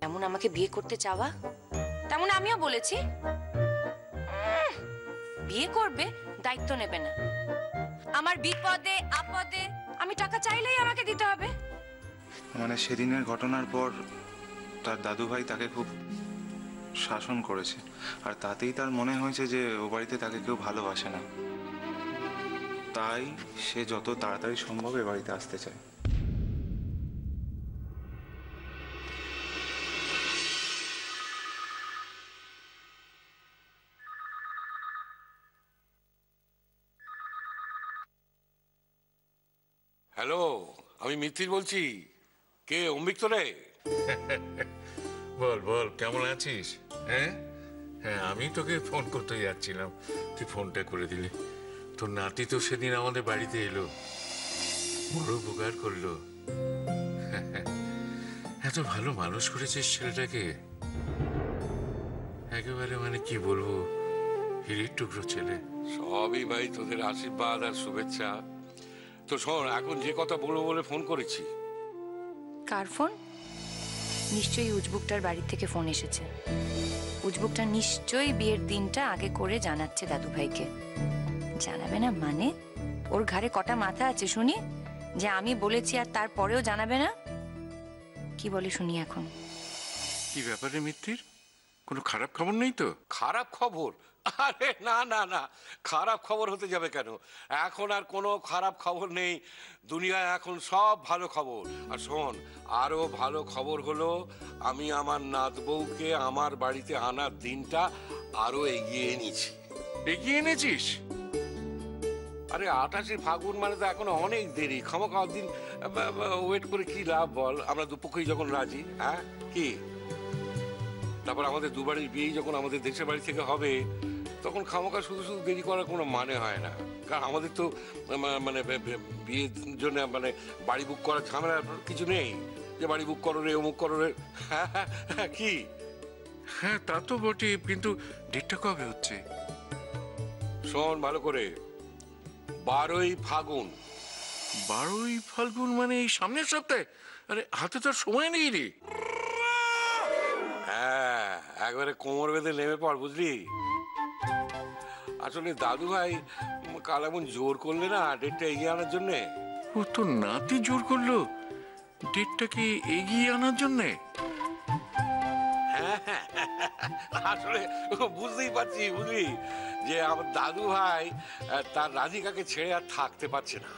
যেমন আমাকে বিয়ে করতে চাওয়া তেমন আমিও বলেছি বিয়ে করবে, দায়িত্ব নেবে না। আমার বিপদে আপদে আমি টাকা চাইলেই আমাকে দিতে হবে। মানে সেদিনের ঘটনার পর তার দাদু ভাই তাকে খুব শাসন করেছে, আর তাতেই তার মনে হয়েছে যে ও বাড়িতে তাকে কেউ ভালোবাসে না, তাই সে যত তাড়াতাড়ি সম্ভব এ বাড়িতে আসতে চায়। হ্যালো, আমি মিত্তির বলছি। কে, অম্বিক তো রে? বল বল, কেমন আছিস? হ্যাঁ হ্যাঁ, আমি তোকে ফোন করতে যাচ্ছিলাম, তুই ফোনটা করে দিলি। তোর নাতি তো সেদিন আমাদের বাড়িতে এলো, বড় উপকার করলো। এত ভালো মানুষ করেছিস ছেলেটাকে, একেবারে মানে কি বলবো, হিরের টুকরো ছেলে। সবই ভাই তোদের আশীর্বাদ আর শুভেচ্ছা। তো শোন, এখন যে কথা বলবো বলে ফোন করেছি। কার ফোন? নিশ্চয়ই উজবুকটার বাড়ি থেকে ফোন এসেছে। উজবুকটা নিশ্চয়ই বিয়ের দিনটা আগে করে জানাচ্ছে দাদু ভাইকে। জানাবে না মানে? ওর ঘাড়ে কটা মাথা আছে শুনি, যে আমি বলেছি আর তারপরেও জানাবে না? কি বলে শুনি এখন? কি ব্যাপারে মিত্তির, কোনো খারাপ খবর নেই তো? খারাপ খবর? আরে না না না, খারাপ খবর হতে যাবে কেন? এখন আর কোনো খারাপ খবর নেই, দুনিয়ায় এখন সব ভালো খবর। আর শোন, আরো ভালো খবর হলো, আমি আমার নাত বউকে আমার বাড়িতে আনার দিনটা আরো এগিয়ে এনেছি। এগিয়ে এনেছিস? আরে 28শে ফাগুন মানে তো এখনো অনেক দেরি। খামোখা দিন ওয়েট করে কি লাভ বল? আমরা দুপক্ষই যখন রাজি, হ্যাঁ কি? তারপর আমাদের দুবারের বিয়ে যখন আমাদের দেশের বাড়ি থেকে হবে, তখন খামোখা শুধু শুধু দেরি করার কোনো মানে হয় না। কারণ আমাদের তো মানে বিয়ের জন্য মানে বাড়ি বুক করার ঝামেলা কিছু নেই, যে বাড়ি বুক করো রে, অমুক করো রে। কি? হ্যাঁ তা তো বটে, কিন্তু ডেটটা কবে হচ্ছে? শোন ভালো করে, 12ই ফাগুন। 12ই ফাল্গুন মানে এই সামনের সপ্তাহে? আরে হাতে তো সময় নেই রে। হ্যাঁ, একবারে কোমর বেঁধে নেমে পড়, বুঝলি? আসলে দাদু ভাই কাল এমন জোর করলে না ডেটটা এগিয়ে আনার জন্যে। ও তো নাতি জোর করলো ডেটটাকে এগিয়ে আনার জন্যে? আসলে বুঝতেই পারছি, বুঝলি, যে আমার দাদু ভাই তার রাধিকাকে ছেড়ে আর থাকতে পারছে না।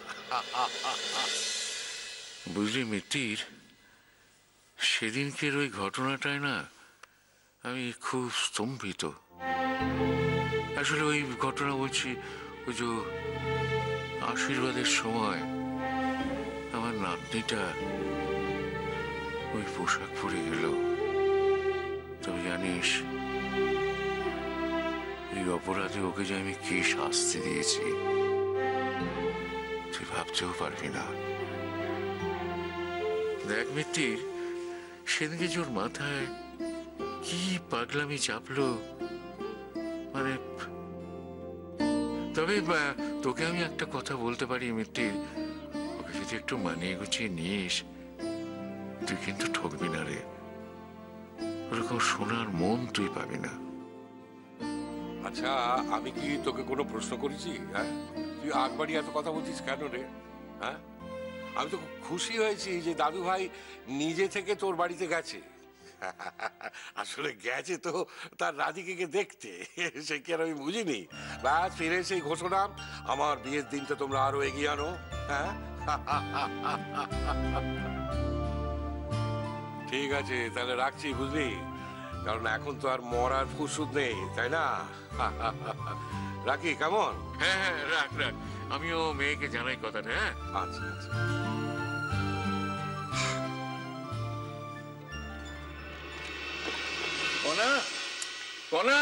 বুঝলি মিত্তির, সেদিনকের ওই ঘটনাটায় না আমি খুব স্তম্ভিত। আসলে ওই ঘটনা বলছি, ওই যে আশীর্বাদের সময় আমার নাতনিটা ওই পোশাক পরে গেল। তবে জানিস, এই অপরাধে ওকে যে আমি কি শাস্তি দিয়েছি তুই ভাবতেও পারবি না। দেখ মিত্তির, সেদিকে জোর মাথায় কি পাগলামি চাপলো, মানে। তবে তোকে আমি একটা কথা বলতে পারি মিত্তির, ওকে যদি একটু মানিয়ে গুছিয়ে নিস, তুই কিন্তু ঠকবি না রে। ওরকম সোনার মন তুই পাবি না। আচ্ছা, আমি কি তোকে কোনো প্রশ্ন করেছি? হ্যাঁ, তুই আগবাড়ি এত কথা বলছিস কেন রে? হ্যাঁ, আমি তো খুব খুশি হয়েছি যে দাদু ভাই নিজে থেকে তোর বাড়িতে গেছে। আসলে গেছে তো তার রাধিকাকে দেখতে, সে কি আর আমি বুঝিনি? ব্যাস ফিরে সেই ঘোষণা, আমার বিয়ের দিনটা তোমরা আরো এগিয়ে আনো। হ্যাঁ, ঠিক আছে, তাহলে রাখছি, বুঝলি? কারণ এখন তো আর মরার ফুরসুত নেই, তাই না? রাখি, কেমন? হ্যাঁ হ্যাঁ, রাখ রাখ, আমিও মেয়েকে জানাই কথাটা। হ্যাঁ, আচ্ছা আচ্ছা। কনা, কনা,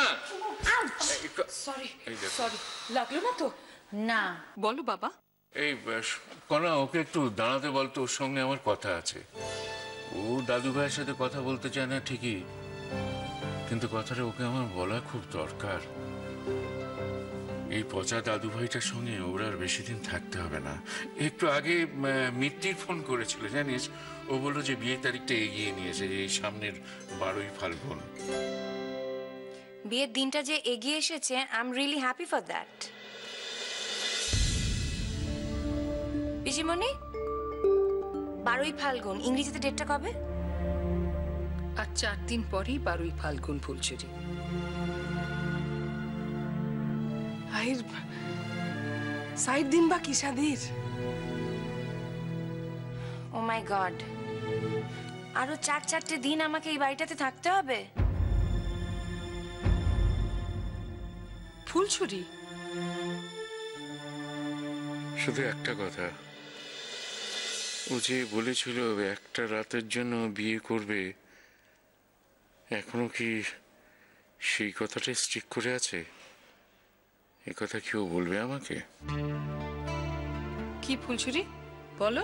সরি সরি, লাগলো না তো? না। বলো বাবা। এই কনা, ওকে একটু দাঁড়াতে বলতো, ওর সঙ্গে আমার কথা আছে। ও দাদু ভাইয়ের সাথে কথা বলতে চায় না ঠিকই, কিন্তু কথাটা ওকে আমার বলা খুব দরকার। এই পচা দাদু ভাইটার সঙ্গে ওর আর বেশি দিন থাকতে হবে না। একটু আগে মিত্তির ফোন করেছিল জানিস, ও বললো যে বিয়ের তারিখটা এগিয়ে নিয়েছে, যে এই সামনের 12ই ফাল্গুন। বিয়ের দিনটা যে এগিয়ে এসেছে, I am really happy for that. পিসিমণি, 12ই ফাল্গুন ইংরেজিতে ডেটটা কবে? আর 4 দিন পরেই 12ই ফাল্গুন ফুলচুরি। আহির 60 দিন বাকি শাদির। ও মাই গড, আরো 4-4টে দিন আমাকে এই বাড়িটাতে থাকতে হবে? ফুলছুরি, শুধু একটা কথা, ও যে বলেছিল একটা রাতের জন্য বিয়ে করবে, এখনো কি সেই কথাটা স্ট্রিক করে আছে? এ কথা কি ও বলবে আমাকে? কি ফুলছুরি বলো?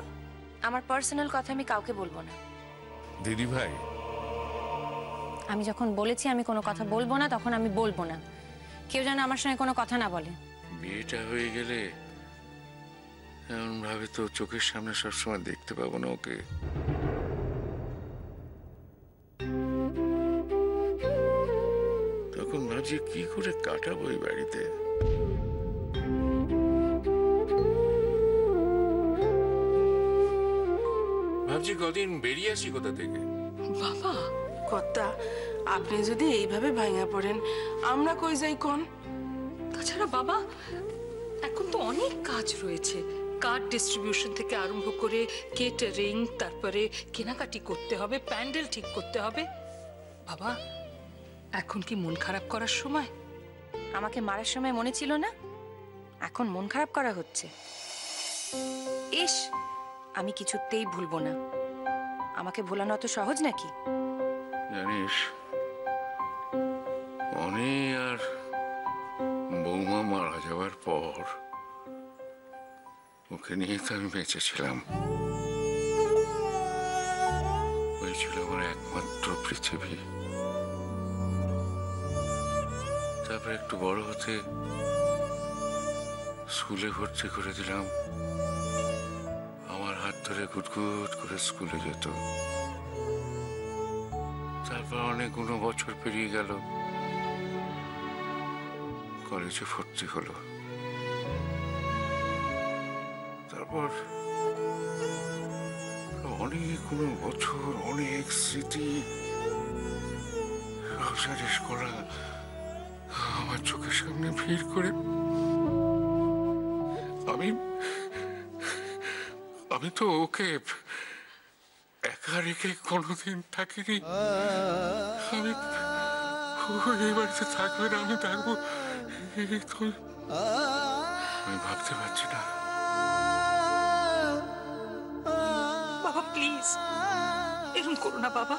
আমার পার্সোনাল কথা আমি কাউকে বলবো না। দিদি ভাই, আমি যখন বলেছি আমি কোনো কথা বলবো না, তখন আমি বলবো না। কেউ যেন আমার সঙ্গে কোনো কথা না বলে। বিয়েটা হয়ে গেলে এমন ভাবে তো চোখের সামনে সবসময় দেখতে পাবো না ওকে। তখন ভাবছি কি করে কাটাবো এই বাড়িতে। ভাবছি কদিন বেরিয়ে আসি কোথা থেকে। বাবা কর্তা, আপনি যদি এইভাবে ভাঙা পড়েন, আমরা কই যাই কোন? তাছাড়া বাবা, এখন তো অনেক কাজ রয়েছে। কার্ড ডিস্ট্রিবিউশন থেকে আরম্ভ করে কেটারিং, তারপরে কেনাকাটি করতে হবে, প্যান্ডেল ঠিক করতে হবে। বাবা, এখন কি মন খারাপ করার সময়? আমাকে মারার সময় মনে ছিল না, এখন মন খারাপ করা হচ্ছে। ইস, আমি কিছুতেই ভুলবো না। আমাকে ভোলানো অত সহজ নাকি? জানিস, অনেক আর বৌমা মারা যাওয়ার পর ওকে নিয়ে তো আমি বেঁচেছিলাম। ওই ছিল আমার একমাত্র পৃথিবী। তারপর একটু বড় হতে স্কুলে ভর্তি করে দিলাম। আমার হাত ধরে গুটগুট করে স্কুলে যেত। তারপর অনেকগুলো বছর পেরিয়ে গেল, কলেজে ভর্তি হলো। তারপর অনেকগুলো বছর, অনেক স্মৃতি, সংসারের করা আমার চোখের সামনে ভিড় করে আমি তো ওকে একা রেখে কোনোদিন থাকিনি। আমি এই বাড়িতে থাকবে না, আমি থাকবো, আমি ভাবতে পারছি না। বাবা প্লিজ, এরকম করো না বাবা।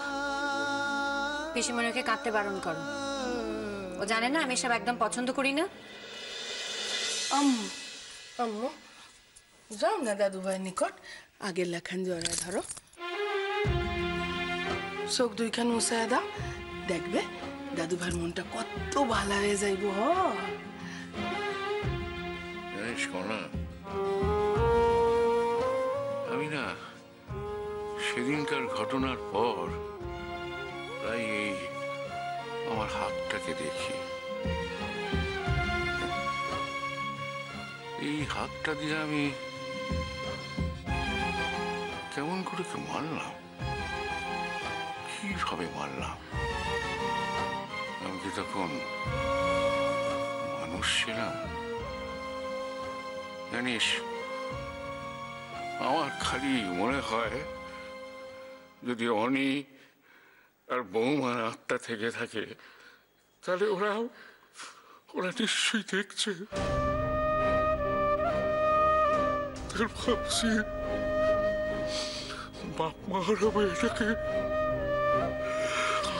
পিসিমণিকে কাঁদতে বারণ করো। ও জানে না আমি এসব একদম পছন্দ করি না। আম্মু, আম্মু যাও না দাদু ভাইয়ের নিকট, আগের লেখান জড়ায় ধরো, চোখ দুইখান মুছায় দাও, দেখবে দাদু ভাইয়ের মনটা কত ভালো হয়ে যাইব। জানিস কনা, আমি না সেদিনকার ঘটনার পর তাই এই আমার হাতটাকে দেখি। এই হাতটা দিয়ে আমি কেমন করে কি মারলাম, কিভাবে মারলাম? আমি কি তখন মানুষ ছিলাম? জানিস, আমার খালি মনে হয় যদি অনি আর বৌমার আত্মা থেকে থাকে, তাহলে ওরা নিশ্চয়ই দেখছে। ভাবছি বাপ মারা মেয়েটাকে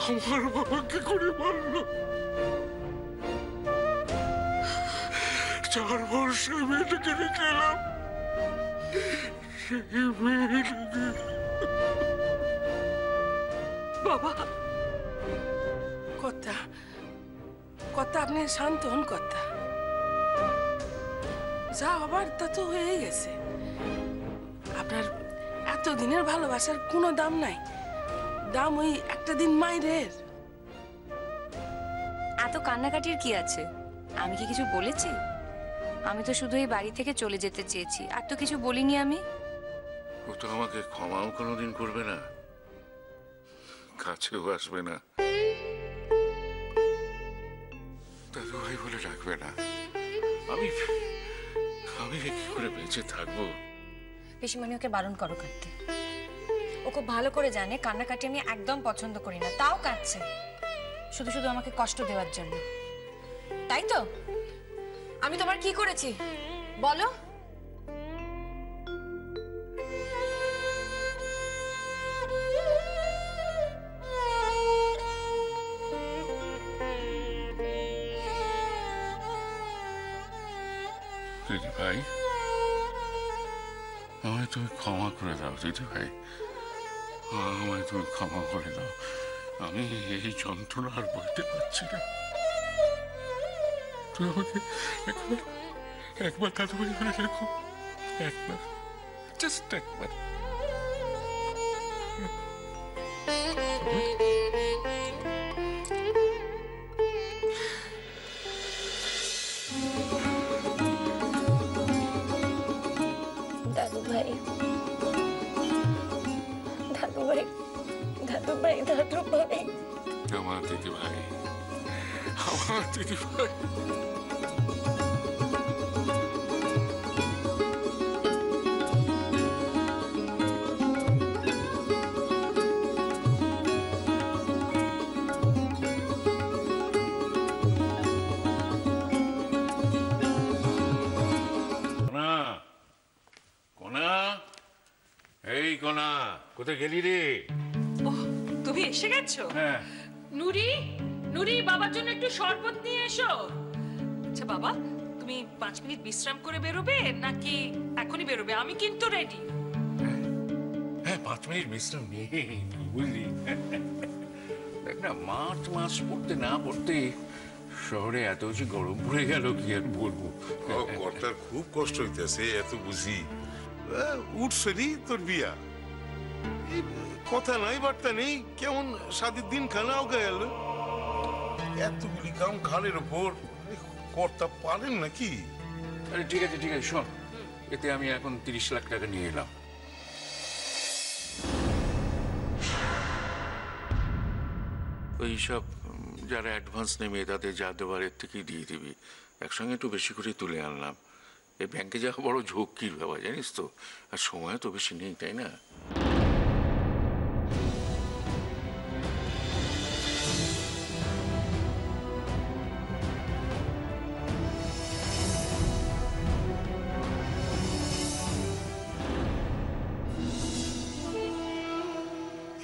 আমার বাবা কি করে মারলো। 4 বর্ষে মেয়েটাকে রেখে এলাম, সেই মেয়েটাকে। বাবা, কর্তা, কর্তা আপনি শান্ত হন কর্তা। যা হবার তা তো হয়ে গেছে। আপনার এতদিনের ভালোবাসার কোনো দাম নাই, দাম ওই একটা দিন মাইরের। এত কান্নাকাটির কি আছে? আমি কি কিছু বলেছি? আমি তো শুধু এই বাড়ি থেকে চলে যেতে চেয়েছি, আর তো কিছু বলিনি আমি। ও তো আমাকে ক্ষমাও কোনোদিন করবে না, কাছেও আসবে না, দাদু ভাই বলে ডাকবে না। আমি আমি কি করে বেঁচে থাকবো? পিসিমণি ওকে বারণ করো কাঁদতে। ও খুব ভালো করে জানে কান্নাকাটি আমি একদম পছন্দ করি না, তাও কাঁদছে শুধু শুধু আমাকে কষ্ট দেওয়ার জন্য। তাই তো? আমি তোমার কি করেছি বলো? দিদি ভাই, আমায় তুমি ক্ষমা করে দাও দিদি ভাই, আমায় তুমি ক্ষমা করে দাও। আমি এই যন্ত্রণা আর বলতে পারছি না। তুমি আমাকে একবার দাদু ভাই বলে দেখো, একবার, জাস্ট একবার। দাদু ভাই, দাদু ভাই, দাদু ভাই, দাদু ভাই, আমার দিদি ভাই, আমার দিদি ভাই। এই কোনা, কোথায় গেলি রে? তুমি এসে গেছো? হ্যাঁ। নুরি, নুরি, বাবার জন্য একটু শরবত নিয়ে এসো। আচ্ছা বাবা, তুমি 5 মিনিট বিশ্রাম করে বেরোবে নাকি এখনই বেরোবে? আমি কিন্তু রেডি। হ্যাঁ, 5 মিনিট বিশ্রাম নিয়ে বুঝলি। দেখ না, মার্চ মাস পড়তে না পড়তে শহরে এত বেশি গরম পড়ে গেল, কি আর বলবো। কর্তার খুব কষ্ট হইতেছে, এত বুঝি। উঠছেরই তোর বিয়া, এই কথা নাই বার্তা নেই, কেমন শাদির দিন খানাও গেল। এতগুলি কাম ঘাড়ের ওপর কর্তা পারেন নাকি? আরে ঠিক আছে ঠিক আছে, শোন, এতে আমি এখন 30 লাখ টাকা নিয়ে এলাম। ওই সব যারা অ্যাডভান্স নেবে তাদের যা দেওয়ার এর থেকেই দিয়ে দিবি, একসঙ্গে একটু বেশি করে তুলে আনলাম। এই ব্যাংকে যাওয়া বড় ঝক্কির ব্যাপার, জানিস তো, আর সময় তো বেশি নেই, তাই না?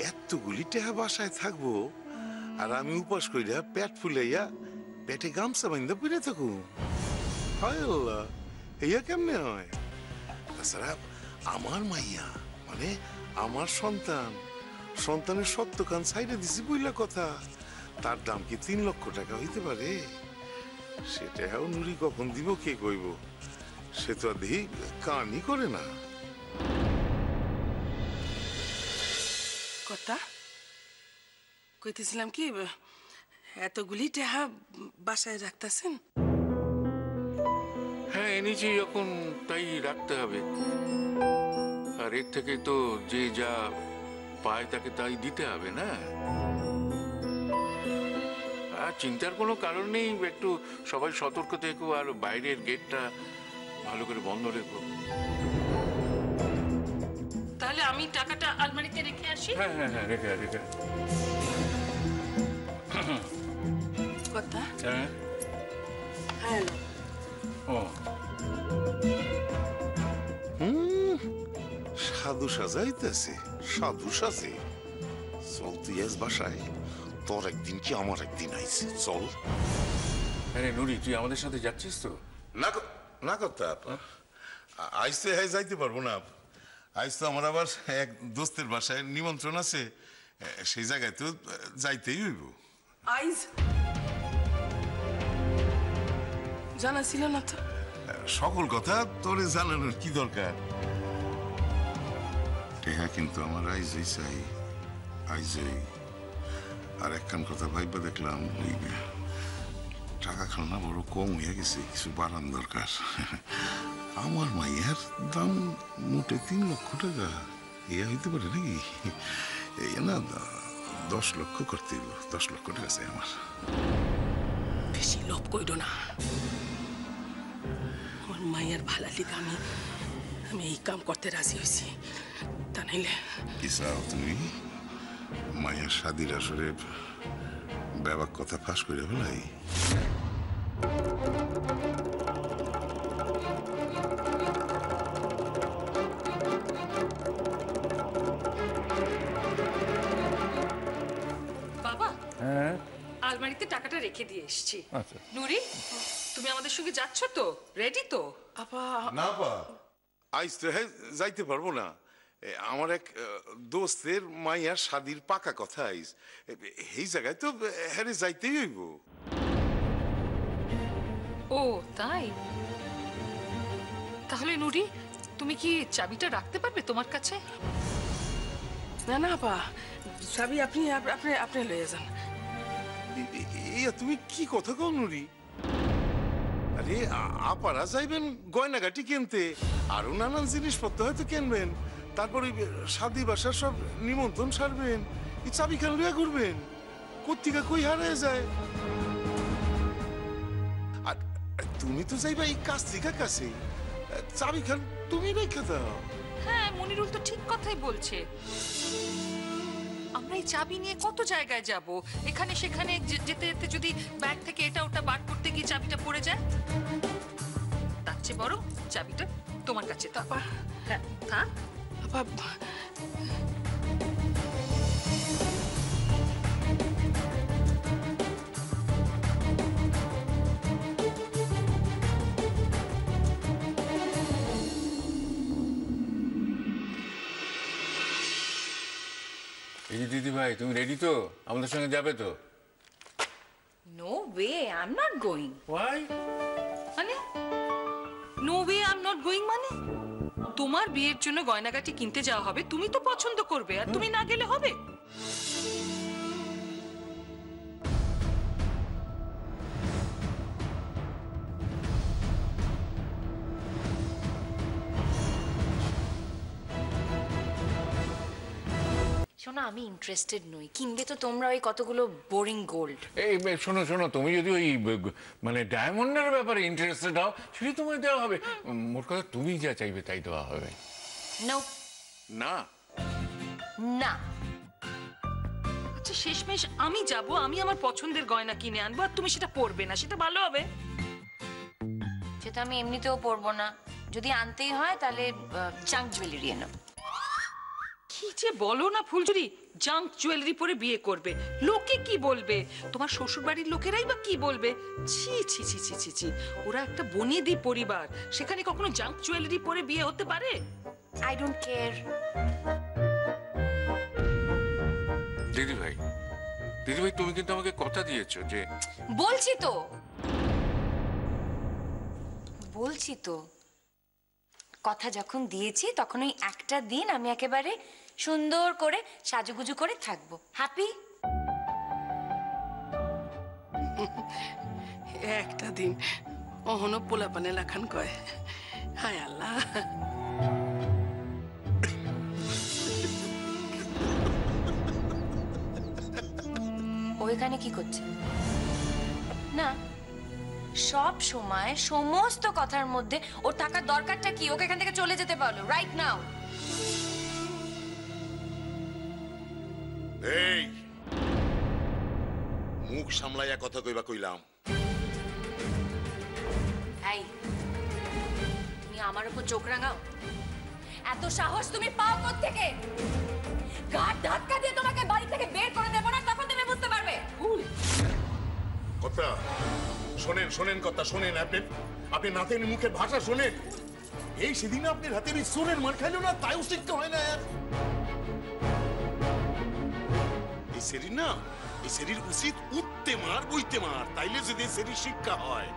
এতগুলি টাকা বাসায় থাকবো আর আমি উপাস কইরা পেট ফুলাইয়া পেটে গামছা বান্ধা পড়ে থাকু? হায় আল্লাহ, এইয়া কেমনে হয়? তাছাড়া আমার মাইয়া, মানে আমার সন্তান, সন্তানের সত্য কান সাইডে দিছি বইলা কথা, তার দাম কি 3 লক্ষ টাকা হইতে পারে? সেটাও নুরি কখন দিব কে কইব? সে তো আর দেখি কানই করে না। কথা কইতেছিলাম কি, এতগুলি টাকা বাসায় রাখতেছেন? হ্যাঁ, এনেছি যখন তাই রাখতে হবে, আর এর থেকে তো যে যা পায় তাকে তাই দিতে হবে না। আর চিন্তার কোনো কারণ নেই, একটু সবাই সতর্ক থেকো, আর বাইরের গেটটা ভালো করে বন্ধ রেখো। তাহলে আমি টাকাটা আলমারিতে রেখে আসি। হ্যাঁ হ্যাঁ হ্যাঁ, রেখে রেখে। কথা হ্যাঁ। হ্যাঁ, ও সাধু সাজাইতেছে, সাধু সাজে। চল তুই আজ বাসায়, তোর একদিন কি আমার একদিন আইছে, চল। আরে নুরি, তুই আমাদের সাথে যাচ্ছিস তো? না কথা আইস তো যাইতে পারবো না। আইস তো আমার আবার এক দোস্তের বাসায় নিমন্ত্রণ আছে, সেই জায়গায় তো যাইতেই হইব। আইজ জানা ছিল না তো। সকল কথা তোরে জানানোর কি দরকার? টেহা কিন্তু আমার আইজই চাই, আইজই। আর একখান কথা ভাইবা দেখলাম, ওই টাকা খানা বড় কম হয়ে গেছে, কিছু বাড়ান দরকার। আমার মাইয়ার দাম মোটে 3 লক্ষ টাকা। ইয়া হইতে পারে নাকি? এই না 10 লক্ষ করতে হইব। 10 লক্ষ টাকা চাই আমার। বেশি লোভ কইরো না। আমার মায়ের ভালা লিগে আমি এই কাম করতে রাজি হয়েছি। তা নাইলে কি চাও তুমি? মায়ের শাদির আসরে ব্যাপক কথা ফাঁস করে ফেলাই? বাবা, আলমারিতে টাকাটা রেখে দিয়ে এসেছি। নুরি, তুমি আমাদের সঙ্গে যাচ্ছ তো? রেডি তো? আপা না পা, আইজ তো হ্যাঁ যাইতে পারবো না। আমার এক দোস্তের মাইয়ার শাদির পাকা কথা আইজ। এই জায়গায় তো হ্যাঁ যাইতেই হইব। ও তাই? তাহলে নুরি, তুমি কি চাবিটা রাখতে পারবে তোমার কাছে? না না আপা, চাবি আপনি আপনি লয়ে যান। ইয়া তুমি কি কথা কও নুরি? আরে আপারা যাইবেন গয়নাগাটি কিনতে, আরো নানান জিনিসপত্র হয়তো কিনবেন। তারপরে শাদি বাসার সব নিমন্ত্রণ সারবেন। এই চাবি খান লইয়া ঘুরবেন, কোত্থেকে কই হারিয়ে যায়। আর তুমি তো যাইবা এই কাস্ত্রিকার কাছে, চাবি খান তুমি রেখে দাও। হ্যাঁ, মনিরুল তো ঠিক কথাই বলছে। আমরা এই চাবি নিয়ে কত জায়গায় যাব, এখানে সেখানে যেতে যেতে যদি ব্যাগ থেকে এটা ওটা বার করতে গিয়ে চাবিটা পড়ে যায়, তার চেয়ে বরং চাবিটা তোমার কাছে থাক। হ্যাঁ থাক। আপা এই যে দিদি ভাই, তুমি রেডি তো? আমাদের সঙ্গে যাবে তো? No way, I am not going. Why? মানে no way I am not going মানে? তোমার বিয়ের জন্য গয়নাগাটি কিনতে যাওয়া হবে, তুমি তো পছন্দ করবে, আর তুমি না গেলে হবে? শোনো, আমি ইন্টারেস্টেড নই। কিনবে তো তোমরা ওই কতগুলো বোরিং গোল্ড। এই শোনো শোনো, তুমি যদি ওই মানে ডায়মন্ডের ব্যাপারে ইন্টারেস্টেড হও, সেটা তোমায় দেওয়া হবে। মোট কথা তুমি যা চাইবে তাই দেওয়া হবে। নো না না। আচ্ছা, শেষমেশ আমি যাব, আমি আমার পছন্দের গয়না কিনে আনবো, আর তুমি সেটা পরবে না, সেটা ভালো হবে? সেটা আমি এমনিতেও পরবো না। যদি আনতেই হয় তাহলে জাঙ্ক জুয়েলারি এনো। কি যে বলো না ফুলঝুরি, জাঙ্ক জুয়েলারি পরে বিয়ে করবে? লোকে কি বলবে? তোমার শ্বশুর বাড়ির লোকেরাই বা কি বলবে? ছি ছি ছি ছি ছি ছি, ওরা একটা বনিদি পরিবার, সেখানে কখনো জাঙ্ক জুয়েলারি পরে বিয়ে হতে পারে? I don't care. দিদি ভাই, দিদি ভাই, তুমি কিন্তু আমাকে কথা দিয়েছো যে... বলছি তো কথা যখন দিয়েছি তখন ওই একটা দিন আমি একেবারে সুন্দর করে সাজুগুজু করে থাকবো। হ্যাপি? একটা দিন অহনো পোলাপানে লাখান কয়, হায় আল্লাহ। ওইখানে কি করছে? না, সব সময় সমস্ত কথার মধ্যে ওর থাকার দরকারটা কি? ওকে এখান থেকে চলে যেতে পারলো রাইট নাও। এই মুখ সামলাইয়া কথা কইবা কইলাম। এই, তুমি আমার উপর চোখ রাঙাও? এত সাহস তুমি পাও কোত্থেকে? গাড় ধাক্কা দিয়ে তোমাকে বাড়ি থেকে বের করে দেবো না, তখন তুমি বুঝতে পারবে। কথা শোনেন, শোনেন কথা শোনেন। আপনি নাতের মুখের ভাষা শোনেন। এই সেদিন আপনার হাতে সোনের মার খাইল না, তাইও শিখতে হয় না। এই সেদিন না, এই সেদিন উচিত উঠতে মার বইতে মার, তাইলে যদি সেদিন শিক্ষা হয়।